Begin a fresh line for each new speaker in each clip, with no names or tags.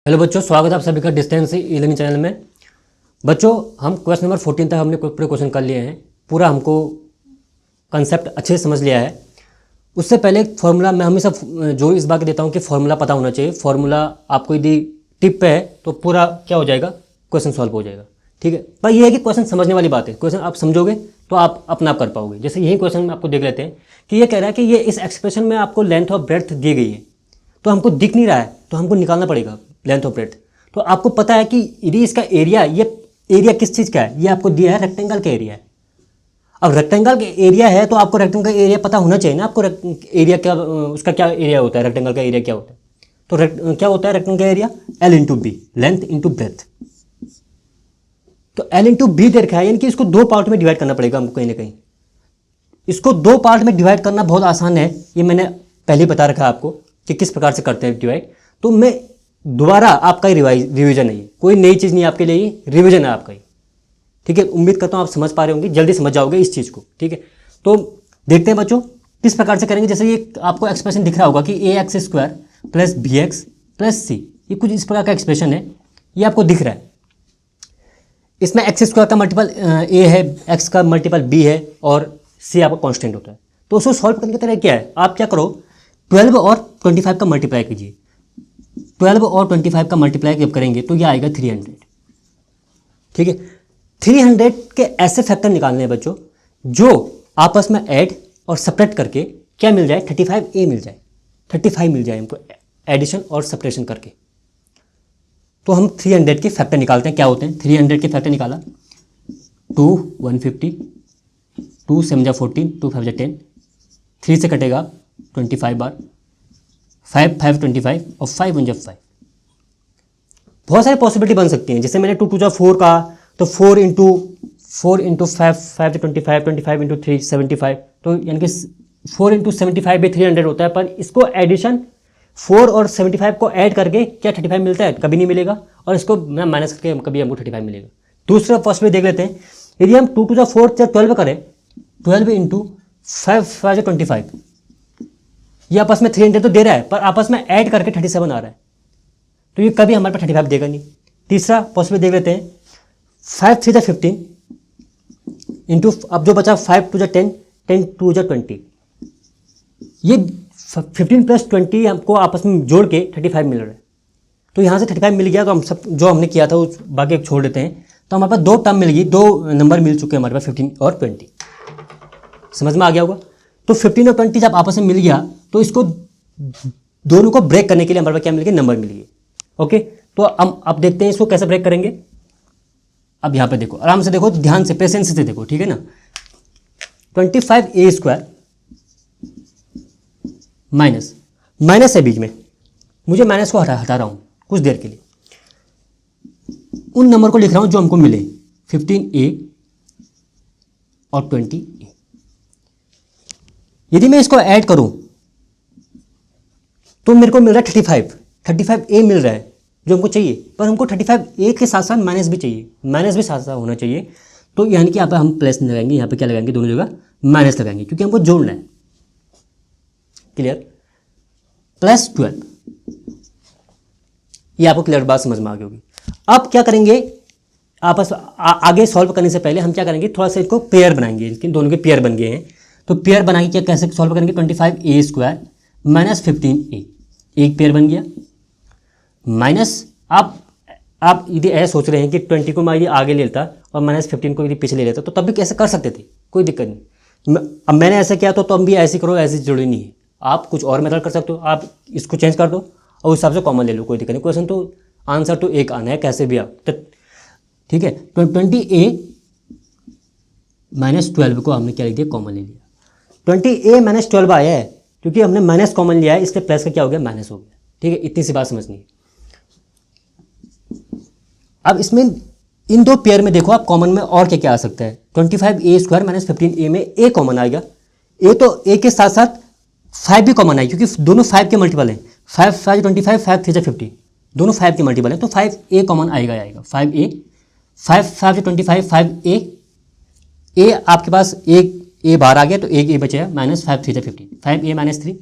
Hello बच्चों, स्वागत है आप सभी का डिस्टेंस ई लर्निंग चैनल में। बच्चों, हम क्वेश्चन नंबर 14 तक हमने पूरे क्वेश्चन कर लिए हैं। पूरा हमको कंसेप्ट अच्छे से समझ लिया है। उससे पहले एक फार्मूला मैं हमेशा जो इस बात देता हूँ कि फार्मूला पता होना चाहिए। फार्मूला आपको यदि टिप पे है तो पूरा क्या हो जाएगा, क्वेश्चन सॉल्व हो जाएगा। ठीक है, पर यह है कि क्वेश्चन समझने वाली बात है। क्वेश्चन आप समझोगे तो आप अपना आप कर पाओगे। जैसे यही क्वेश्चन में आपको देख लेते हैं कि ये कह रहा है कि ये इस एक्सप्रेशन में आपको लेंथ ऑफ ब्रेड्थ दी गई है, तो हमको दिख नहीं रहा है, तो हमको निकालना पड़ेगा लेंथ ऑफ ब्रेड्थ। तो आपको पता है कि यदि इसका एरिया, ये एरिया किस चीज़ का है, ये आपको दिया है रेक्टेंगल का एरिया है। अब रेक्टेंगल का एरिया है तो आपको रेक्टेंगल का एरिया पता होना चाहिए ना। आपको एरिया क्या, उसका क्या एरिया होता है, रेक्टेंगल का एरिया क्या होता है। तो क्या होता है रेक्टेंगल का area, L into B, length into breadth. तो एल इंटू बी दे रखा है, यानी कि इसको दो पार्ट में डिवाइड करना पड़ेगा हमको कहीं ना कहीं। इसको दो पार्ट में डिवाइड करना बहुत आसान है, ये मैंने पहले बता रखा है आपको कि किस प्रकार से करते हैं डिवाइड। तो मैं दोबारा आपका ही रिवीजन है, ये कोई नई चीज़ नहीं आपके लिए, रिवीजन है आपका ही। ठीक है, उम्मीद करता हूँ आप समझ पा रहे होंगे, जल्दी समझ जाओगे इस चीज़ को। ठीक है, तो देखते हैं बच्चों किस प्रकार से करेंगे। जैसे ये आपको एक्सप्रेशन दिख रहा होगा कि a x square plus b x plus c, ये कुछ इस प्रकार का एक्सप्रेशन है, ये आपको दिख रहा है। इसमें एक्स स्क्वायर का मल्टीपल ए है, एक्स का मल्टीपल बी है और सी आपका कांस्टेंट होता है। तो उसको सॉल्व करने का तरीका क्या है, आप क्या करो, 12 और 25 का मल्टीप्लाई कीजिए। 12 और 25 का मल्टीप्लाई जब करेंगे तो ये आएगा 300। ठीक है, 300 के ऐसे फैक्टर निकालने हैं बच्चों जो आपस में ऐड और सब्ट्रैक्ट करके क्या मिल जाए, 35a मिल जाए, 35 मिल जाए हमको एडिशन और सब्ट्रैक्शन करके। तो हम 300 के फैक्टर निकालते हैं, क्या होते हैं 300 के फैक्टर निकाला, 2 150, 2 7 जा 14, 2 5 जा 10, 3 से कटेगा 25 बार, 5 5 25 और 5 1 जा 5। बहुत सारी पॉसिबिलिटी बन सकती हैं। जैसे मैंने 2 2 जा 4 का, तो 4 इंटू 5 5 तो 25, 25 इंटू 3 75, तो यानी कि 4 इंटू 75 भी 300 होता है। पर इसको एडिशन 4 और 75 को ऐड करके क्या 35 मिलता है, कभी नहीं मिलेगा। और इसको मैं माइनस करके कभी हमको 35 मिलेगा। दूसरा पॉसिबिलिटी देख लेते हैं, यदि हम 2 2 जा 4 या 12 करें, 12 इंटू 5 5 जा 25, ये आपस में 300 तो दे रहा है, पर आपस में ऐड करके 37 आ रहा है, तो ये कभी हमारे पास 35 देगा नहीं। तीसरा पॉसिबिलिटी देख लेते हैं, 5 3 जा 15 इंटू, अब जो बचा 5 2 जा 10, 10 2 जा 20, ये 15 प्लस 20 हमको आपस में जोड़ के 35 मिल रहा है। तो यहाँ से 35 मिल गया, तो हम सब जो हमने किया था उस बाकी छोड़ देते हैं। तो हमारे पास दो टर्म मिल गई, दो नंबर मिल चुके हैं हमारे पास, 15 और 20। समझ में आ गया होगा। तो 15 और 20 जब आपस में मिल गया तो इसको दोनों को ब्रेक करने के लिए हमारे पास क्या मिल गया, नंबर मिल गए। ओके, तो हम अब देखते हैं इसको कैसे ब्रेक करेंगे। अब यहाँ पे देखो, आराम से देखो, ध्यान से, पेशेंस से देखो, ठीक है ना। 25a स्क्वायर माइनस, माइनस है बीच में, मुझे माइनस को हटा रहा हूँ कुछ देर के लिए। उन नंबर को लिख रहा हूँ जो हमको मिले, 15a और 20a। यदि मैं इसको ऐड करूं तो मेरे को मिल रहा है 35a मिल रहा है जो हमको चाहिए। पर हमको 35a के साथ साथ माइनस भी चाहिए, माइनस भी साथ साथ होना चाहिए। तो यानी कि यहाँ पर हम प्लस नहीं लगाएंगे, यहाँ पे क्या लगाएंगे, दोनों जगह माइनस लगाएंगे, क्योंकि हमको जोड़ना है। क्लियर, प्लस 12, ये आपको क्लियर बात समझ में आ गई होगी। अब क्या करेंगे, आपस आगे सॉल्व करने से पहले हम क्या करेंगे, थोड़ा सा इसको पेयर बनाएंगे। इसके दोनों के पेयर बन गए हैं, तो पेयर बनाएंगे, क्या कैसे सॉल्व करेंगे, 25a स्क्वायर माइनस 15a, एक पेयर बन गया। माइनस आप यदि ऐसा सोच रहे हैं कि 20 को मैं यदि आगे ले लेता और माइनस 15 को यदि पीछे ले लेता, तो तब भी कैसे कर सकते थे, कोई दिक्कत नहीं। अब मैंने ऐसा किया तो तुम भी ऐसे करो, ऐसी जरूरी नहीं है। आप कुछ और मेथड कर सकते हो, आप इसको चेंज कर दो और उस हिसाब से कॉमन ले लो, कोई दिक्कत नहीं। क्वेश्चन तो आंसर तो एक आना है कैसे भी आप, ठीक है। तो 20a माइनस 12 को हमने क्या लिख दिया, कॉमन ले लिया। 20a माइनस 12 आया है क्योंकि हमने माइनस कॉमन लिया है, इसलिए प्लस का क्या हो गया, माइनस हो गया। ठीक है, इतनी सी बात समझनी है। अब इसमें इन दो पेयर में देखो आप, कॉमन में और क्या क्या आ सकता है। 25a स्क्वायर माइनस 15a में a कॉमन आएगा, a तो a के साथ साथ 5 भी कॉमन आएगा, क्योंकि दोनों 5 के मल्टीपल हैं। 5 5 25, 5 3 50, दोनों 5 के मल्टीपल हैं, तो 5a कॉमन आएगा, 5a, 5 5 25, 5a, a आपके पास एक a बाहर आ गया, तो एक a बचेगा, माइनस 5 3 50, 5a माइनस 3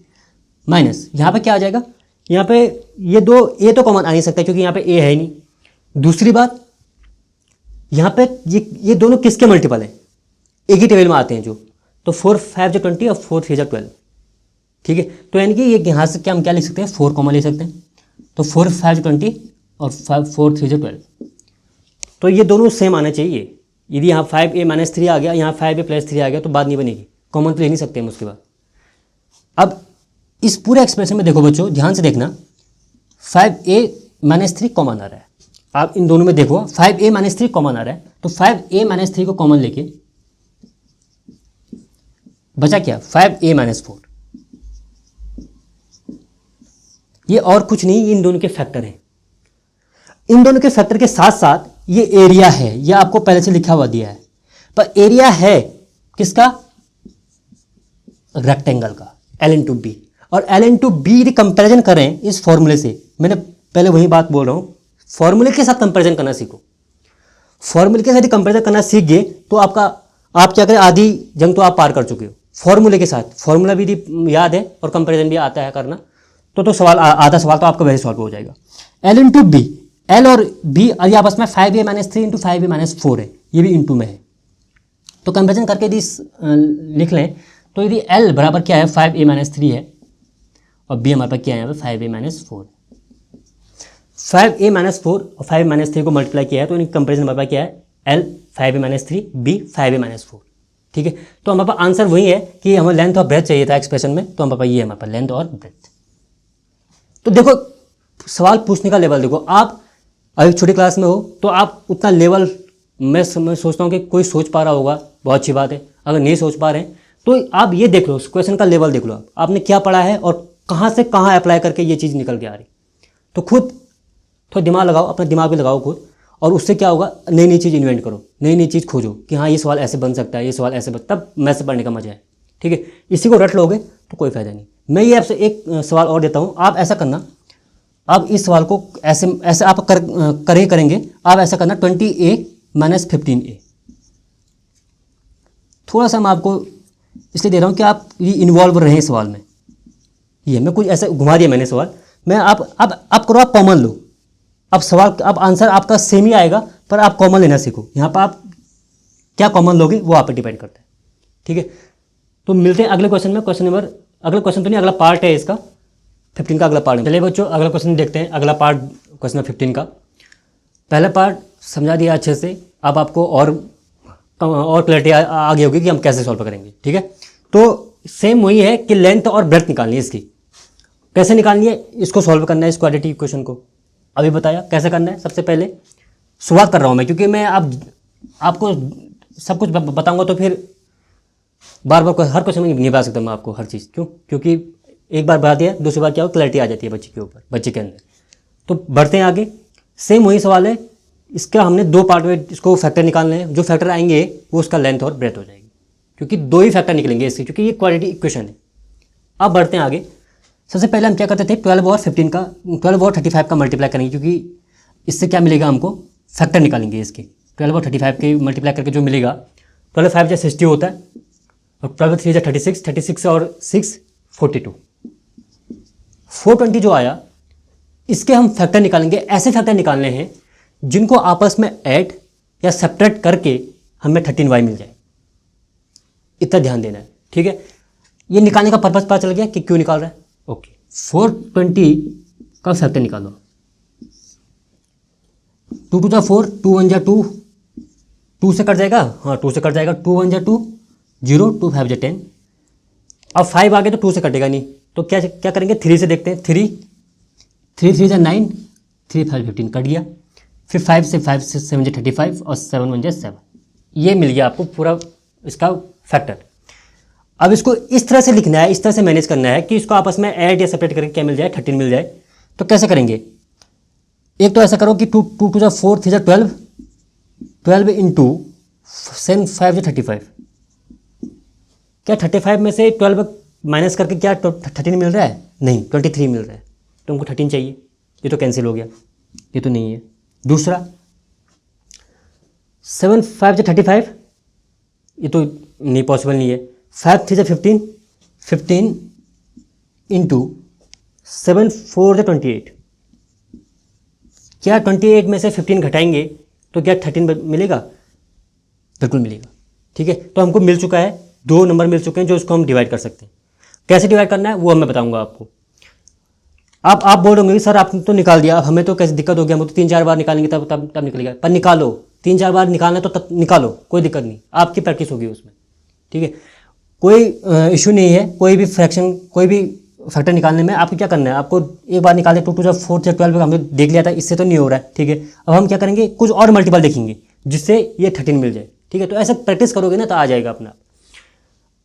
माइनस, यहाँ पर क्या आ जाएगा, यहाँ पे ये दो ए तो कॉमन आ नहीं सकता क्योंकि यहाँ पे ए है ही नहीं। दूसरी बात, यहाँ पे ये दोनों किसके मल्टीपल हैं, एक ही टेबल में आते हैं जो, तो 4 5 जो 20 और 4 3 जो 12, ठीक है। तो यानी कि ये यहाँ से क्या हम क्या लिख सकते हैं, 4 कॉमन ले सकते हैं, तो 4 5 जो 20 और 4 3 जो 12, तो ये दोनों सेम आना चाहिए। यदि यहाँ 5a-3 आ गया, यहाँ 5a+3 आ गया तो बात नहीं बनेगी, कॉमन तो ले नहीं सकते हम उसके बाद। अब इस पूरे एक्सप्रेशन में देखो बच्चों, ध्यान से देखना, 5a-3 कॉमन आ रहा है। आप इन दोनों में देखो 5a-3 कॉमन आ रहा है, तो 5a-3 को कॉमन लेके बचा क्या, 5a-4। ये और कुछ नहीं, इन दोनों के फैक्टर हैं। इन दोनों के फैक्टर के साथ साथ ये एरिया है, ये आपको पहले से लिखा हुआ दिया है, पर एरिया है किसका, रेक्टेंगल का, ln/b। और ln/b यदि कंपैरिजन करें इस फॉर्मूले से, मैंने पहले वही बात बोल रहा हूं, फॉर्मूले के साथ कंपैरिजन करना सीखो। फॉर्मूले के साथ कंपैरिजन करना सीख गए तो आप क्या करें, आधी जंग तो आप पार कर चुके हो। फॉर्मूले के साथ, फॉर्मूला भी यदि याद है और कंपैरिजन भी आता है करना, तो सवाल आधा सवाल तो आपका वैसे सॉल्व हो जाएगा। ln/b, l और b ये आपस में 5a-3 इंटू 5a-4 है, ये भी इंटू में है, तो कंपेरिजन करके यदि लिख लें तो यदि l बराबर क्या है 5a-3 है और b हमारे पास क्या है यहाँ पे 5a-4, 5a-4 और 5a-3 को मल्टीप्लाई किया है तो इनकी कंपेरिजन हमारे पास क्या है, l 5a-3, b 5a-4, ठीक है। तो हमारे पास आंसर वही है कि हमें लेंथ और ब्रेथ चाहिए था एक्सप्रेशन में, तो हमारे पास ये हमारे पास लेंथ और ब्रेथ। तो देखो सवाल पूछने का लेवल देखो, आप अभी छोटी क्लास में हो तो आप उतना लेवल, मैं सोचता हूँ कि कोई सोच पा रहा होगा, बहुत अच्छी बात है। अगर नहीं सोच पा रहे हैं तो आप ये देख लो, क्वेश्चन का लेवल देख लो, आपने क्या पढ़ा है और कहाँ से कहाँ अप्लाई करके ये चीज़ निकल के आ रही। तो खुद थोड़ा दिमाग लगाओ, अपना दिमाग भी लगाओ खुद, और उससे क्या होगा, नई नई चीज़ इन्वेंट करो, नई नई चीज़ खोजो कि हाँ ये सवाल ऐसे बन सकता है, ये सवाल ऐसे तब मैथ से पढ़ने का मजा है, ठीक है। इसी को रट लोगे तो कोई फायदा नहीं। मैं ये आपसे एक सवाल और देता हूँ, आप ऐसा करना, आप इस सवाल को ऐसे आप करेंगे, आप ऐसा करना 20a-15a। थोड़ा सा मैं आपको इसलिए दे रहा हूँ कि आप ये इन्वॉल्व रहें सवाल में, ये मैं कुछ ऐसा घुमा दिया मैंने सवाल, मैं आप करो, आप कॉमन लो, अब सवाल, अब आंसर आपका सेम ही आएगा, पर आप कॉमन लेना सीखो। यहाँ पर आप क्या कॉमन लोगे वो आप पर डिपेंड करता है, ठीक है। तो मिलते हैं अगले क्वेश्चन में, अगला क्वेश्चन तो नहीं, अगला पार्ट है इसका, 15 का अगला पार्ट। चलिए बच्चों अगला क्वेश्चन देखते हैं, अगला पार्ट क्वेश्चन 15 का। पहला पार्ट समझा दिया अच्छे से, अब आपको और क्लैरिटी आ गई होगी कि हम कैसे सॉल्व करेंगे, ठीक है। तो सेम वही है कि लेंथ और ब्रेथ निकालनी है, इसकी कैसे निकालनी है, इसको सॉल्व करना है, इस क्वाड्रेटिक इक्वेशन को अभी बताया कैसे करना है। सबसे पहले शुरुआत कर रहा हूँ मैं, क्योंकि मैं अब आपको सब कुछ बताऊँगा तो फिर बार बार हर क्वेश्चन में नहीं बता सकता मैं आपको हर चीज़, क्योंकि एक बार बता दिया, दूसरी बार क्या हो, क्लैरिटी आ जाती है बच्चे के ऊपर, बच्चे के अंदर। तो बढ़ते हैं आगे, सेम वही सवाल है, इसका हमने दो पार्ट में इसको फैक्टर निकालने हैं, जो फैक्टर आएंगे वो उसका लेंथ और ब्रेथ हो जाएगी, क्योंकि दो ही फैक्टर निकलेंगे इसके, क्योंकि ये क्वाड्रेटिक इक्वेशन है। अब बढ़ते हैं आगे, सबसे पहले हम क्या करते थे, 12 और 35 का मल्टीप्लाई करेंगे, क्योंकि इससे क्या मिलेगा, हमको फैक्टर निकालेंगे इसके। 12 और 35 के मल्टीप्लाई करके जो मिलेगा, 12 5 या 60 होता है, और 12 3 या 36 और 6 42, 420 जो आया, इसके हम फैक्टर निकालेंगे। ऐसे फैक्टर निकालने हैं जिनको आपस में ऐड या सब्ट्रैक्ट करके हमें 13y मिल जाए, इतना ध्यान देना है, ठीक है। ये निकालने का पर्पस पता चल गया कि क्यों निकाल रहा है, ओके। 420 का फैक्टर निकालो, 2 2 जा 4, 2 1 जा 2, 2 से कट जाएगा, हाँ 2 से कट जाएगा, 2 1 जा 2, 0, 2 5 जा 10। अब 5 आ गया तो 2 से कटेगा नहीं, तो क्या करेंगे, 3 से देखते हैं, 3 3 जा 9, 3 5 15 कट गया, फिर 5 से 7 जा 35 और 7 1 जा 7, ये मिल गया आपको पूरा इसका फैक्टर। अब इसको इस तरह से लिखना है, इस तरह से मैनेज करना है कि इसको आपस में ऐड या सेपरेट करके क्या मिल जाए, 13 मिल जाए। तो कैसे करेंगे, एक तो ऐसा करो कि 2 2 जा 4, 3 जा 12, 12 इंटू 7 5 जा 35, क्या 35 में से 12 माइनस करके क्या 13 मिल रहा है, नहीं 23 मिल रहा है, तो हमको 13 चाहिए, ये तो कैंसिल हो गया, ये तो नहीं है। दूसरा 7 5 जा 35, ये तो नहीं, पॉसिबल नहीं है। 5 3 जा 15, 15 इंटू 7 4 28, क्या 28 में से 15 घटाएंगे तो क्या 13 मिलेगा? बिल्कुल मिलेगा। ठीक है, तो हमको मिल चुका है, 2 नंबर मिल चुके हैं जो इसको हम डिवाइड कर सकते हैं। कैसे डिवाइड करना है वो मैं बताऊंगा आपको। अब आप बोल रहे होंगे सर आपने तो निकाल दिया, अब हमें तो कैसे दिक्कत हो गया, हम तो 3-4 बार निकालेंगे तब निकलेगा। पर निकालो, 3-4 बार निकालना तो तब निकालो, कोई दिक्कत नहीं, आपकी प्रैक्टिस होगी उसमें। ठीक है, कोई इशू नहीं है। कोई भी फ्रैक्शन, कोई भी फैक्टर निकालने में आपको क्या करना है, आपको एक बार निकाले 2 2 4 से 12 हमने देख लिया था, इससे तो नहीं हो रहा है। ठीक है, अब हम क्या करेंगे, कुछ और मल्टीपल देखेंगे जिससे ये 13 मिल जाए। ठीक है, तो ऐसा प्रैक्टिस करोगे ना तो आ जाएगा अपना।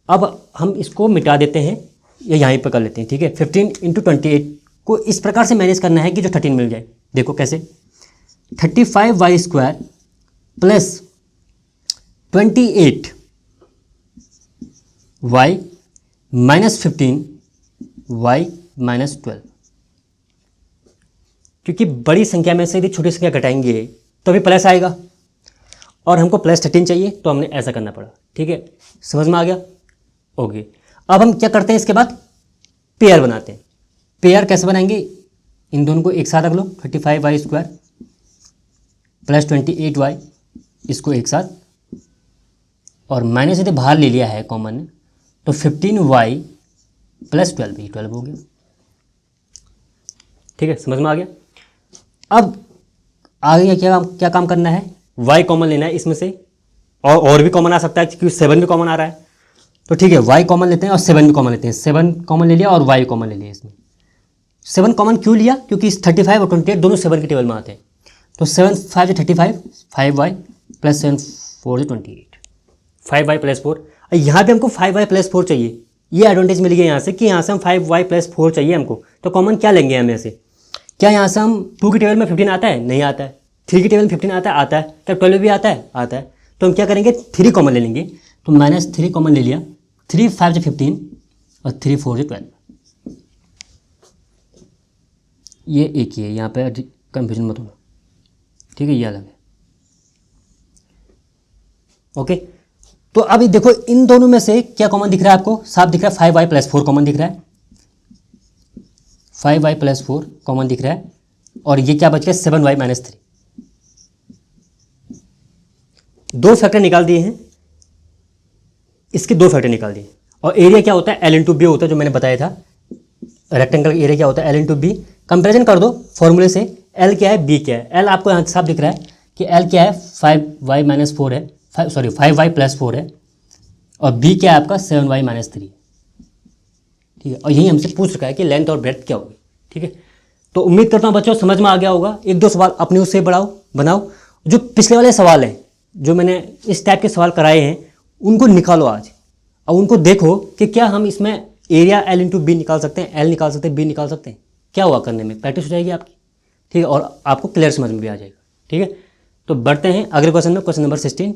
अब हम इसको मिटा देते हैं, या यहीं पर कर लेते हैं। ठीक है, 15 × 28 को इस प्रकार से मैनेज करना है कि जो 13 मिल जाए। देखो कैसे, 35y² plus 28y minus 15y minus 12। क्योंकि बड़ी संख्या में से यदि छोटी संख्या घटाएंगे तो भी प्लस आएगा, और हमको प्लस 13 चाहिए, तो हमने ऐसा करना पड़ा। ठीक है, समझ में आ गया? ओके, अब हम क्या करते हैं, इसके बाद पेयर बनाते हैं। पेयर कैसे बनाएंगे, इन दोनों को एक साथ रख लो, 35y² प्लस 28y, इसको एक साथ, और माइनस यदि बाहर ले लिया है कॉमन, तो 15y प्लस 12, ये 12 हो गया। ठीक है, समझ में आ गया? अब आगे क्या काम करना है, y कॉमन लेना है इसमें से, और भी कॉमन आ सकता है क्योंकि 7 भी कॉमन आ रहा है। तो ठीक है, y कॉमन लेते हैं और 7 भी कॉमन लेते हैं। 7 कॉमन ले लिया और y कॉमन ले लिया। इसमें 7 कॉमन क्यों लिया, क्योंकि इस 35 और 28 दोनों 7 के टेबल में आते हैं। तो 7 5 से 35, 5y प्लस 7 4 से 28, 5y प्लस 4। यहाँ पे हमको 5y प्लस 4 चाहिए। ये एडवांटेज मिल गया यहाँ से कि यहाँ से हम 5y प्लस 4 चाहिए हमको, तो कॉमन क्या लेंगे हम ऐसे। क्या यहाँ से हम 2 के टेबल में 15 आता है? नहीं आता है। 3 के टेबल में 15 आता है? आता है। क्या 12 भी आता है? आता है। तो हम क्या करेंगे, 3 कॉमन ले लेंगे। तो -3 कॉमन ले लिया, 3 5 से 15 और 3 4 से 12। ये एक ही है, यहाँ पे कंफ्यूजन मत होना। ठीक है, ये अलग है। ओके, तो अभी देखो इन दोनों में से क्या कॉमन दिख रहा है आपको, साफ दिख रहा है, 5y प्लस 4 कॉमन दिख रहा है, 5y प्लस 4 कॉमन दिख रहा है, और ये क्या बच गया, 7y माइनस 3। 2 फैक्टर निकाल दिए हैं, इसके 2 फैक्टर निकाल दिए। और एरिया क्या होता है, L × B होता है, जो मैंने बताया था। रेक्टेंगल का एरिया क्या होता है, L × B। कंपेरिजन कर दो फॉर्मूले से, L क्या है, B क्या है। L आपको यहाँ साफ दिख रहा है कि L क्या है, 5y माइनस 4 है, 5y प्लस 4 है, और B क्या है आपका, 7y माइनस 3। ठीक है, और यही हमसे पूछ रखा है कि लेंथ और ब्रेड्थ क्या होगी। ठीक है, तो उम्मीद करता हूँ बच्चों समझ में आ गया होगा। 1-2 सवाल अपने उससे बनाओ। जो पिछले वाले सवाल हैं, जो मैंने इस टाइप के सवाल कराए हैं, उनको निकालो आज, और उनको देखो कि क्या हम इसमें एरिया L × B निकाल सकते हैं, L निकाल सकते हैं, B निकाल सकते हैं। क्या हुआ करने में, प्रैक्टिस हो जाएगी आपकी। ठीक है, और आपको क्लियर समझ में भी आ जाएगा। ठीक है, तो बढ़ते हैं अगले क्वेश्चन में, क्वेश्चन नंबर 16।